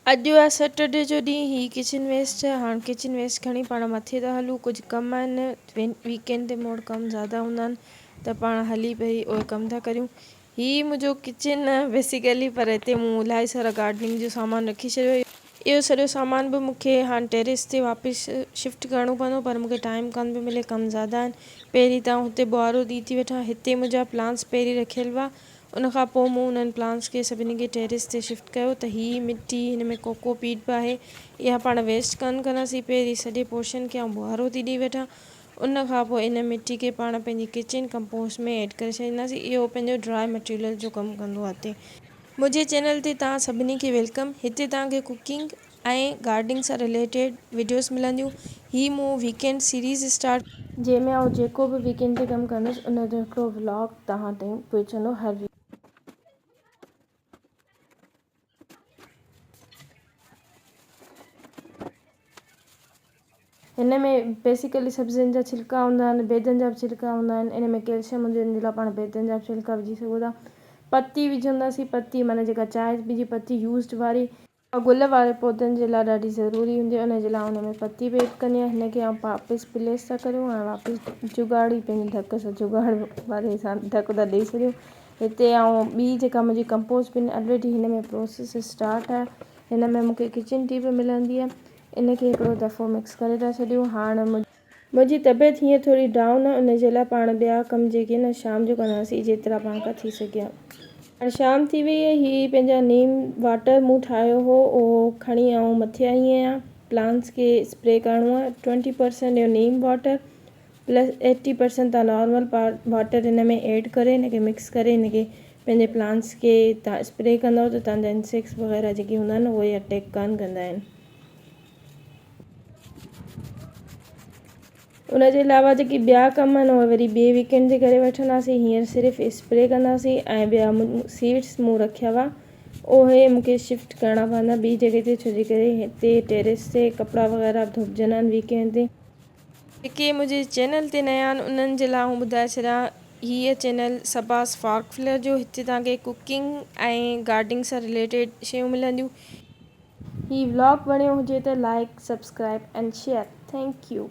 अॼु आहे सैटरडे जो ॾींहुं। ही किचन वेस्ट है। हाणे किचन वेस्ट खणी पाण मथे था हलूं। कुझु कम आहिनि, वीकेंड ते मोड़ कम ज़्यादा हूंदा आहिनि त पाण हली पहिरीं उहे कम था करियूं। ही मुंहिंजो किचन आहे बेसिकली, पर हिते मूं इलाही सारा गार्डनिंग जो सामान रखी छॾियो। इहो सॼो सामान बि मूंखे हाणे टेरिस ते वापसि शिफ्ट करिणो पवंदो, पर मूंखे टाइम कान पियो मिले, कमु ज़्यादा आहिनि। पहिरीं त हुते ॿुहारो ॾी थी वठां। हिते मुंहिंजा प्लांट्स पहिरीं रखियल हुआ, उनखां पोइ मूं उन्हनि प्लांट्स खे सभिनी खे टेरिस ते शिफ्ट कयो। त हीअ मिटी, हिन में कोकोपीट बि आहे, इहा पाण वेस्ट कान कंदासीं। पहिरीं सॼे पोर्शन खे ॿुहारो थी ॾेई वठां, उनखां पोइ इन मिटी खे पाण पंहिंजी किचन कंपोस्ट में ऐड करे छॾींदासीं। इहो पंहिंजो ड्राई मटीरियल जो कमु कंदो आहे हिते। मुंहिंजे चैनल ते तव्हां सभिनी खे वेलकम। हिते तव्हांखे कुकिंग ऐं गार्डनिंग सां रिलेटेड वीडियोस मिलंदियूं। ही मूं वीकेंड सीरीज़ स्टार्ट, जंहिंमें आउं जेको बि वीकेंड ते कमु कंदुसि उन जो हिकिड़ो व्लॉग तव्हां ताईं पहुचंदो हर वीक। हिन में बेसिकली सब्जियुनि जा छिलका हूंदा आहिनि, बेदनि जा बि छिलका हूंदा आहिनि। इन में कैल्शियम हूंदो आहे, इन लाइ पाण बेदनि जा बि छिलका विझी सघूं था। पती विझंदासीं, पती माना जेका चांहि जी पती यूज़ड वारी, गुल वारे पौधनि जे लाइ ॾाढी ज़रूरी हूंदी आहे, उनजे लाइ उन में पती बि ऐड कंदी आहियां। हिनखे आउं वापसि प्लेस था करियूं, हाणे वापसि जुगाड़ी पंहिंजे ढक सां जुगाड़ वारे सां ढक था ॾेई छॾियूं। हिते आउं ॿी जेका मुंहिंजी कंपोस्ट बिन ऑलरेडी हिन में प्रोसेस स्टार्ट आहे। हिन में मूंखे किचन टी बि मिलंदी आहे, इनखे हिकिड़ो दफ़ो मिक्स करे था छॾियूं। हाणे मुंहिंजी तबियत हीअं थोरी डाउन आहे, उनजे लाइ पाण ॿिया कम जेके न शाम जो कंदासीं, जेतिरा पाण खां थी सघे। हाणे शाम थी वई आहे। हीअ पंहिंजा नीम वाटर मूं ठाहियो हो, उहो खणी आउं मथे आई आहियां। प्लांट्स खे स्प्रे करिणो आहे। 20% इहो नीम वाटर प्लस 80% तव्हां नॉर्मल वाटर हिन में ऐड करे हिनखे मिक्स करे हिनखे पंहिंजे प्लांट्स खे तव्हां स्प्रे कंदव त तव्हांजा इंसेक्ट्स वग़ैरह जेके हूंदा आहिनि उहे अटैक कान कंदा आहिनि। उनजे अलावा जेके ॿिया कम आहिनि उहे वरी ॿिए वीकेंड ते करे वठंदासीं। हींअर सिर्फ़ु स्प्रे कंदासीं। ऐं ॿिया सीड्स मूं रखिया हुआ, उहे मूंखे शिफ्ट करणा पवंदा ॿी जॻह ते, छो जे करे हिते टेरिस ते कपिड़ा वग़ैरह धोपिजंदा आहिनि वीकेंड ते। जेके मुंहिंजे चैनल ते नया आहिनि उन्हनि जे लाइ आउं ॿुधाए छॾियां, हीअ चैनल सबास फार्क फ्लेयर जो। हिते तव्हांखे कुकिंग ऐं गार्डनिंग सां रिलेटेड शयूं मिलंदियूं। हीअ व्लॉग वणियो हुजे त like, subscribe and share. Thank U.